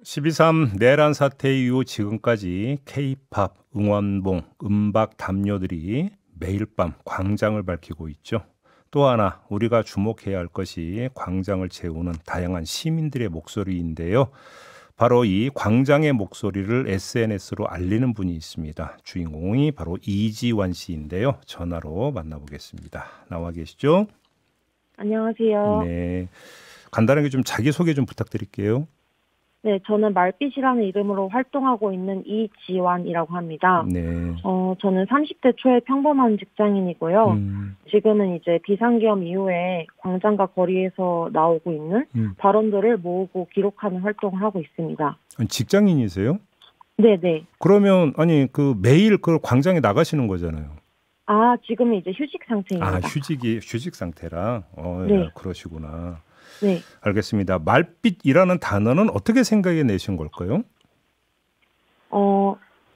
12.3 내란 사태 이후 지금까지 K-팝, 응원봉, 음박 담요들이 매일 밤 광장을 밝히고 있죠. 또 하나 우리가 주목해야 할 것이 광장을 채우는 다양한 시민들의 목소리인데요. 바로 이 광장의 목소리를 SNS로 알리는 분이 있습니다. 주인공이 바로 이지환 씨인데요. 전화로 만나보겠습니다. 나와 계시죠? 안녕하세요. 네. 간단하게 좀 자기소개 좀 부탁드릴게요. 네, 저는 말빛이라는 이름으로 활동하고 있는 이지환이라고 합니다. 네. 저는 30대 초의 평범한 직장인이고요. 음, 지금은 이제 비상계엄 이후에 광장과 거리에서 나오고 있는 음. 발언들을 모으고 기록하는 활동을 하고 있습니다. 직장인이세요? 네네. 그러면 아니 그 매일 그 광장에 나가시는 거잖아요. 아, 지금은 이제 휴식 아, 상태입니다. 휴식 상태라. 야, 네, 그러시구나. 네. 알겠습니다. 말빛이라는 단어는 어떻게 생각해 내신 걸까요?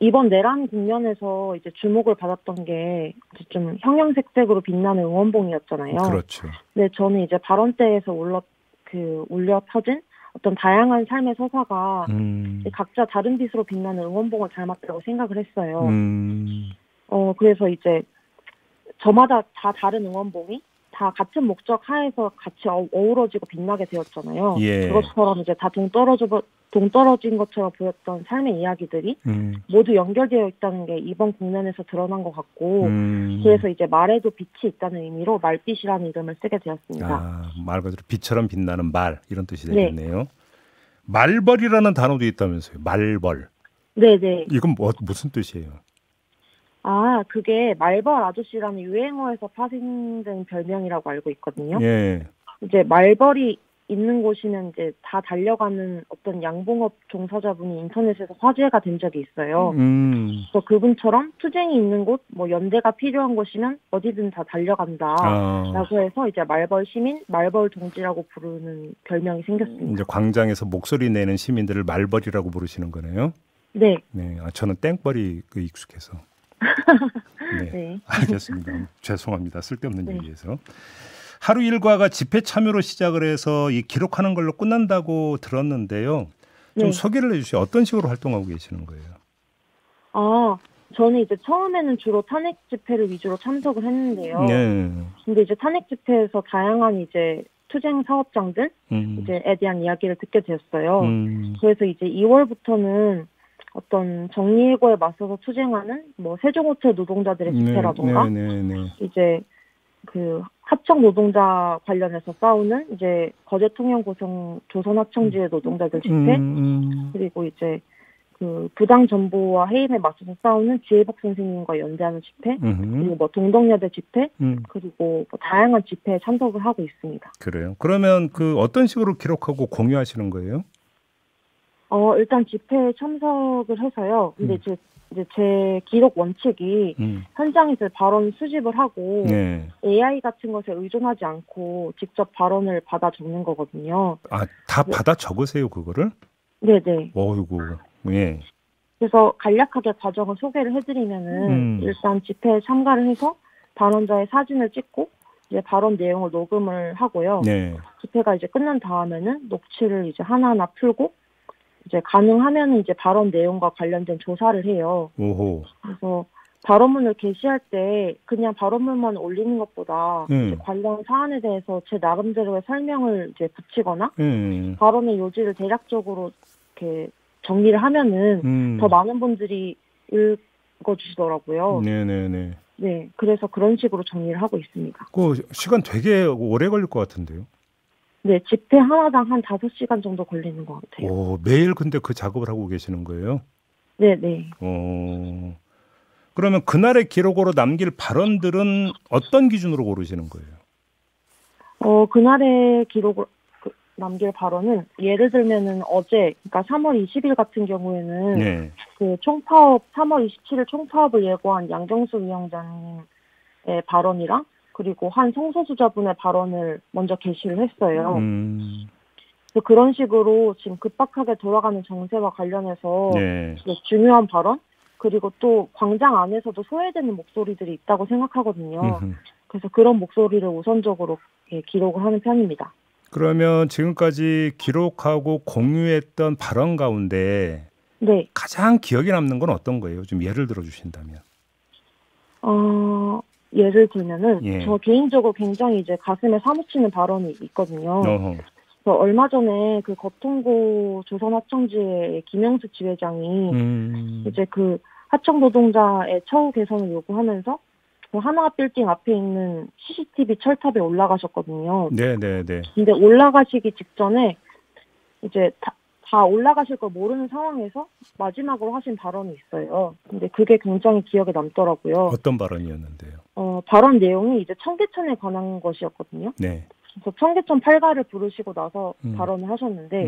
이번 내란 국면에서 이제 주목을 받았던 게 이제 좀 형형색색으로 빛나는 응원봉이었잖아요. 그렇죠. 네, 저는 이제 발언대에서 울려 퍼진 어떤 다양한 삶의 서사가 음, 이제 각자 다른 빛으로 빛나는 응원봉을 닮았다고 생각을 했어요. 음, 그래서 이제 저마다 다 다른 응원봉이 다 같은 목적 하에서 같이 어우러지고 빛나게 되었잖아요. 예, 그것처럼 이제 다 동떨어진 것처럼 보였던 삶의 이야기들이 음, 모두 연결되어 있다는 게 이번 국면에서 드러난 것 같고, 음. 그래서 이제 말에도 빛이 있다는 의미로 말빛이라는 이름을 쓰게 되었습니다. 아, 말 그대로 빛처럼 빛나는 말 이런 뜻이 네, 되겠네요. 말벌이라는 단어도 있다면서요. 말벌. 네네. 이건 무슨 뜻이에요? 아, 그게 말벌 아저씨라는 유행어에서 파생된 별명이라고 알고 있거든요. 예. 이제 말벌이 있는 곳이면 이제 다 달려가는 어떤 양봉업 종사자분이 인터넷에서 화제가 된 적이 있어요. 음. 그래서 그분처럼 투쟁이 있는 곳, 뭐 연대가 필요한 곳이면 어디든 다 달려간다. 아, 라고 해서 이제 말벌 시민, 말벌 동지라고 부르는 별명이 이제 생겼습니다. 광장에서 목소리 내는 시민들을 말벌이라고 부르시는 거네요. 네, 네, 저는 땡벌이 익숙해서. 네, 네, 알겠습니다. 죄송합니다. 쓸데없는 네, 얘기해서. 하루 일과가 집회 참여로 시작을 해서 이 기록하는 걸로 끝난다고 들었는데요. 좀 네. 소개를 해주시죠. 어떤 식으로 활동하고 계시는 거예요? 아, 저는 이제 처음에는 주로 탄핵 집회를 위주로 참석을 했는데요. 네, 근데 이제 탄핵 집회에서 다양한 이제 투쟁 사업장들 음, 이제에 대한 이야기를 듣게 되었어요. 음, 그래서 이제 2월부터는 어떤 정리해고에 맞서서 투쟁하는 뭐 세종호텔 노동자들의 네, 네, 집회라던가 네, 네. 이제 그 하청 노동자 관련해서 싸우는 이제 거제 통영 고성 조선 하청지의 노동자들 집회, 그리고 이제 그 부당 정보와 해임에 맞서서 싸우는 지혜복 선생님과 연대하는 집회, 음, 그리고 뭐 동덕여대 집회, 음. 그리고 뭐 다양한 집회에 참석을 하고 있습니다. 그래요. 그러면 그 어떤 식으로 기록하고 공유하시는 거예요? 일단 집회에 참석을 해서요. 근데 음, 이제 제 기록 원칙이 음. 현장에서 발언 수집을 하고 네. AI 같은 것에 의존하지 않고 직접 발언을 받아 적는 거거든요. 아, 다 네, 받아 적으세요, 그거를? 네네. 어이구, 예. 그래서 간략하게 과정을 소개를 해드리면은 음, 일단 집회에 참가를 해서 발언자의 사진을 찍고 이제 발언 내용을 녹음을 하고요. 네. 집회가 이제 끝난 다음에는 녹취를 이제 하나하나 풀고 이제 가능하면 이제 발언 내용과 관련된 조사를 해요. 오호. 그래서 발언문을 게시할 때 그냥 발언문만 올리는 것보다 이제 음, 관련 사안에 대해서 제 나름대로의 설명을 이제 붙이거나 음, 발언의 요지를 대략적으로 이렇게 정리를 하면은 더 음. 많은 분들이 읽어주시더라고요. 네네네. 네, 그래서 그런 식으로 정리를 하고 있습니다. 그 시간 되게 오래 걸릴 것 같은데요. 네, 집회 하나당 한 5시간 정도 걸리는 것 같아요. 오, 매일 근데 그 작업을 하고 계시는 거예요? 네, 네. 어, 그러면 그날의 기록으로 남길 발언들은 어떤 기준으로 고르시는 거예요? 그날의 기록을 남길 발언은 예를 들면은 어제, 그러니까 3월 20일 같은 경우에는 네. 그 총파업, 3월 27일 총파업을 예고한 양경수 위원장님의 발언이랑 그리고 한 성소수자분의 발언을 먼저 게시를 했어요. 음, 그래서 그런 식으로 지금 급박하게 돌아가는 정세와 관련해서 네. 중요한 발언, 그리고 또 광장 안에서도 소외되는 목소리들이 있다고 생각하거든요. 음흠. 그래서 그런 목소리를 우선적으로 기록을 하는 편입니다. 그러면 지금까지 기록하고 공유했던 발언 가운데 네. 가장 기억에 남는 건 어떤 거예요? 좀 예를 들어 주신다면. 예를 들면은 예. 저 개인적으로 굉장히 이제 가슴에 사무치는 발언이 있거든요. 어허. 그래서 얼마 전에 그 거통고 조선하청지의 김영수 지회장이 이제 그 하청 노동자의 처우 개선을 요구하면서 그 하나 빌딩 앞에 있는 CCTV 철탑에 올라가셨거든요. 네네네. 근데 올라가시기 직전에 이제 다 올라가실 걸 모르는 상황에서 마지막으로 하신 발언이 있어요. 근데 그게 굉장히 기억에 남더라고요. 어떤 발언이었는데요? 발언 내용이 이제 청계천에 관한 것이었거든요. 네. 그래서 청계천 팔가를 부르시고 나서 발언을 하셨는데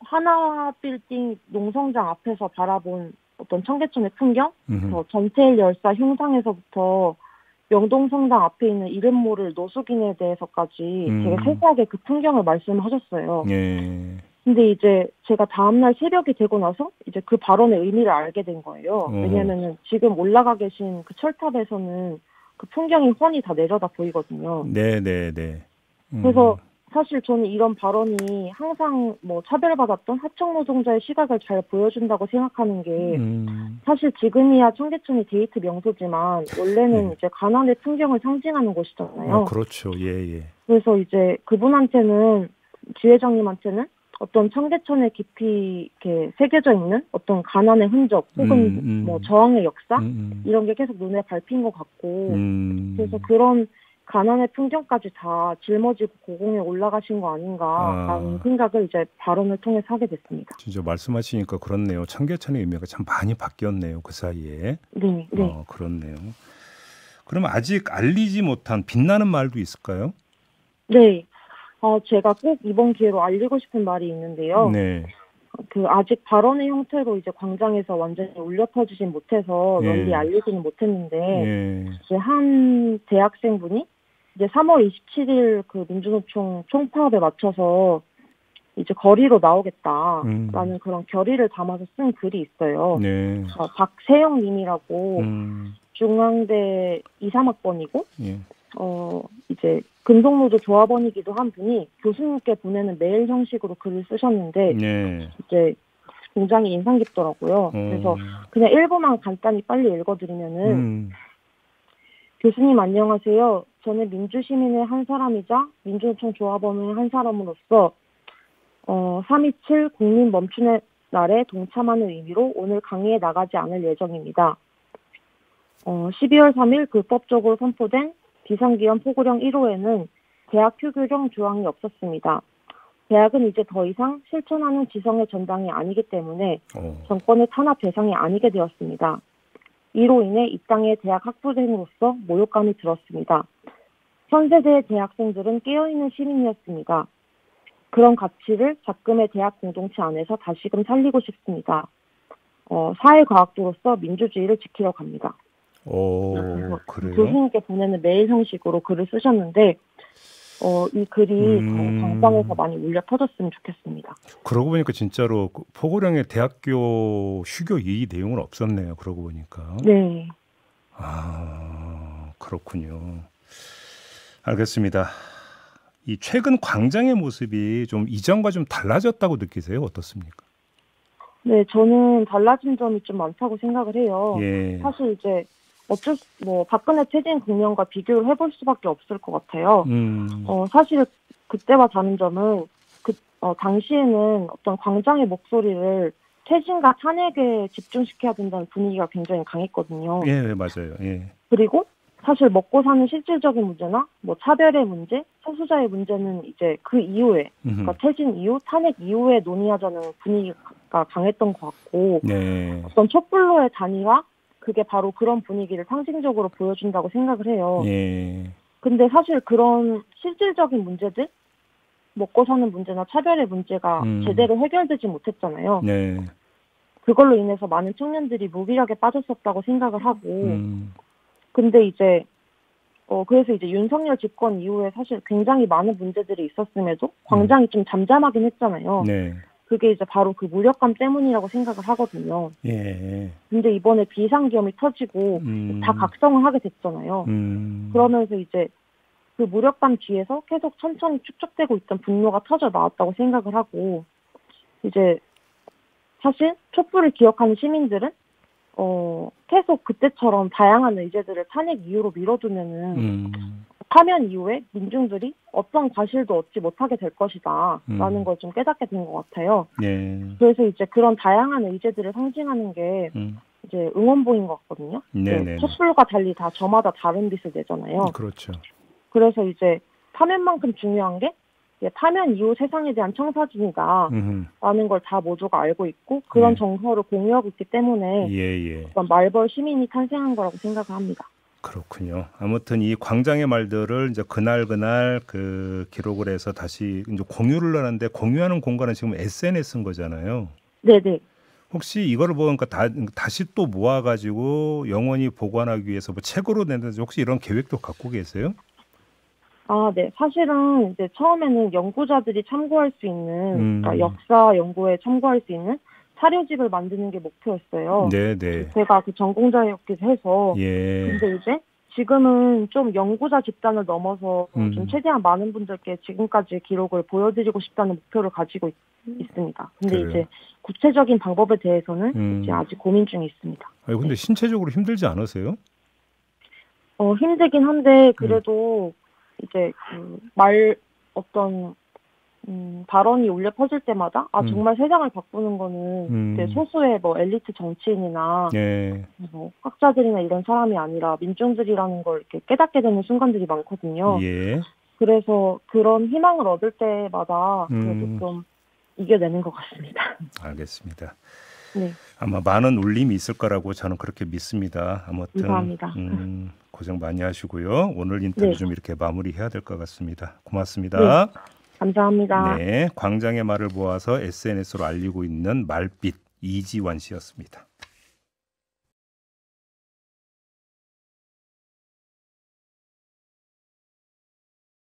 하나 빌딩 농성장 앞에서 바라본 어떤 청계천의 풍경, 전태일 열사 흉상에서부터 명동성당 앞에 있는 이름 모를 노숙인에 대해서까지 되게 세세하게 그 풍경을 말씀하셨어요. 예. 근데 이제 제가 다음날 새벽이 되고 나서 이제 그 발언의 의미를 알게 된 거예요. 왜냐면은 지금 올라가 계신 그 철탑에서는 그 풍경이 훤히 다 내려다 보이거든요. 네네네. 그래서 사실 저는 이런 발언이 항상 뭐 차별받았던 하청 노동자의 시각을 잘 보여준다고 생각하는 게 사실 지금이야 청계천이 데이트 명소지만 원래는 이제 가난의 풍경을 상징하는 곳이잖아요. 그렇죠. 예. 그래서 이제 그분한테는 지회장님한테는 어떤 청계천에 깊이 이렇게 새겨져 있는 어떤 가난의 흔적 혹은 뭐 저항의 역사 이런 게 계속 눈에 밟힌 것 같고 그래서 그런 가난의 풍경까지 다 짊어지고 고공에 올라가신 거 아닌가라는 생각을 이제 발언을 통해서 하게 됐습니다. 진짜 말씀하시니까 그렇네요. 청계천의 의미가 참 많이 바뀌었네요. 그 사이에. 네. 그렇네요. 그럼 아직 알리지 못한 빛나는 말도 있을까요? 네. 제가 꼭 이번 기회로 알리고 싶은 말이 있는데요. 네. 그 아직 발언의 형태로 이제 광장에서 완전히 울려 퍼지진 못해서 널리 알리지는 못했는데 이제 한 대학생분이 이제 3월 27일 그 민주노총 총파업에 맞춰서 이제 거리로 나오겠다라는 그런 결의를 담아서 쓴 글이 있어요. 네. 박세영님이라고 중앙대 2, 3학번이고 이제 금속노조 조합원이기도 한 분이 교수님께 보내는 메일 형식으로 글을 쓰셨는데 이제 굉장히 인상 깊더라고요. 그래서 그냥 일부만 간단히 빨리 읽어드리면은 교수님 안녕하세요. 저는 민주시민의 한 사람이자 민주노총 조합원의 한 사람으로서 3.27 국민 멈춤의 날에 동참하는 의미로 오늘 강의에 나가지 않을 예정입니다. 12월 3일 불법적으로 선포된 비상기한 포고령 1호에는 대학 휴교령 조항이 없었습니다. 대학은 이제 더 이상 실천하는 지성의 전당이 아니기 때문에 정권의 탄압 대상이 아니게 되었습니다. 이로 인해 이 땅의 대학 학부생으로서 모욕감이 들었습니다. 현 세대의 대학생들은 깨어있는 시민이었습니다. 그런 가치를 작금의 대학 공동체 안에서 다시금 살리고 싶습니다. 사회과학도로서 민주주의를 지키러 갑니다. 그래요? 교수님께 보내는 메일 형식으로 글을 쓰셨는데 이 글이 광장에서 많이 울려 퍼졌으면 좋겠습니다. 그러고 보니까 진짜로 포고령의 대학교 휴교 이 내용은 없었네요. 그러고 보니까. 네. 그렇군요. 알겠습니다. 이 최근 광장의 모습이 좀 이전과 좀 달라졌다고 느끼세요? 어떻습니까? 네, 저는 달라진 점이 좀 많다고 생각을 해요. 사실 이제 박근혜 퇴진 국면과 비교를 해볼 수밖에 없을 것 같아요. 사실 그때와 다른 점은 당시에는 어떤 광장의 목소리를 퇴진과 탄핵에 집중시켜야 된다는 분위기가 굉장히 강했거든요. 예, 맞아요. 그리고 사실 먹고 사는 실질적인 문제나 차별의 문제, 소수자의 문제는 이제 그 이후에, 그러니까 퇴진 이후, 탄핵 이후에 논의하자는 분위기가 강했던 것 같고, 어떤 촛불로의 단위화, 그게 바로 그런 분위기를 상징적으로 보여준다고 생각을 해요. 근데 사실 그런 실질적인 문제들, 먹고 사는 문제나 차별의 문제가 제대로 해결되지 못했잖아요. 그걸로 인해서 많은 청년들이 무기력에 빠졌었다고 생각을 하고, 근데 이제 그래서 이제 윤석열 집권 이후에 사실 굉장히 많은 문제들이 있었음에도 광장이 좀 잠잠하긴 했잖아요. 그게 이제 바로 그 무력감 때문이라고 생각을 하거든요. 근데 이번에 비상계엄이 터지고 다 각성을 하게 됐잖아요. 그러면서 이제 그 무력감 뒤에서 계속 천천히 축적되고 있던 분노가 터져 나왔다고 생각을 하고, 이제 사실 촛불을 기억하는 시민들은 계속 그때처럼 다양한 의제들을 탄핵 이유로 밀어두면은 파면 이후에 민중들이 어떤 과실도 얻지 못하게 될 것이다 라는 걸 좀 깨닫게 된 것 같아요. 예. 그래서 이제 그런 다양한 의제들을 상징하는 게 이제 응원봉인 것 같거든요. 네네. 촛불과 달리 다 저마다 다른 빛을 내잖아요. 그렇죠. 그래서 이제 파면만큼 중요한 게 파면 이후 세상에 대한 청사진이다 라는 걸 다 모두가 알고 있고 그런 정서를 공유하고 있기 때문에 말벌 시민이 탄생한 거라고 생각을 합니다. 그렇군요. 아무튼 이 광장의 말들을 이제 그날 그 기록을 해서 다시 이제 공유를 하는데 공유하는 공간은 지금 SNS인 거잖아요. 네네. 혹시 이거를 보니까 다시 또 모아가지고 영원히 보관하기 위해서 뭐 책으로 낸다든지 혹시 이런 계획도 갖고 계세요? 아, 네. 사실은 이제 처음에는 연구자들이 참고할 수 있는, 그러니까 역사 연구에 참고할 수 있는 사료집을 만드는 게 목표였어요. 네네. 제가 그 전공자였기도 해서. 예. 근데 이제 지금은 좀 연구자 집단을 넘어서 좀 최대한 많은 분들께 지금까지 기록을 보여드리고 싶다는 목표를 가지고 있습니다. 근데 그래요. 이제 구체적인 방법에 대해서는 이제 아직 고민 중에 있습니다. 아니, 근데 신체적으로 힘들지 않으세요? 힘들긴 한데 그래도 이제 어떤 발언이 울려 퍼질 때마다 정말 세상을 바꾸는 거는 이제 소수의 뭐 엘리트 정치인이나 뭐 학자들이나 이런 사람이 아니라 민중들이라는 걸 이렇게 깨닫게 되는 순간들이 많거든요. 예. 그래서 그런 희망을 얻을 때마다 그래도 좀 이겨내는 것 같습니다. 알겠습니다. 네. 아마 많은 울림이 있을 거라고 저는 그렇게 믿습니다. 아무튼 감사합니다. 고생 많이 하시고요. 오늘 인터뷰 네. 좀 이렇게 마무리해야 될 것 같습니다. 고맙습니다. 네. 감사합니다. 네, 광장의 말을 모아서 SNS로 알리고 있는 말빛 이지환 씨였습니다.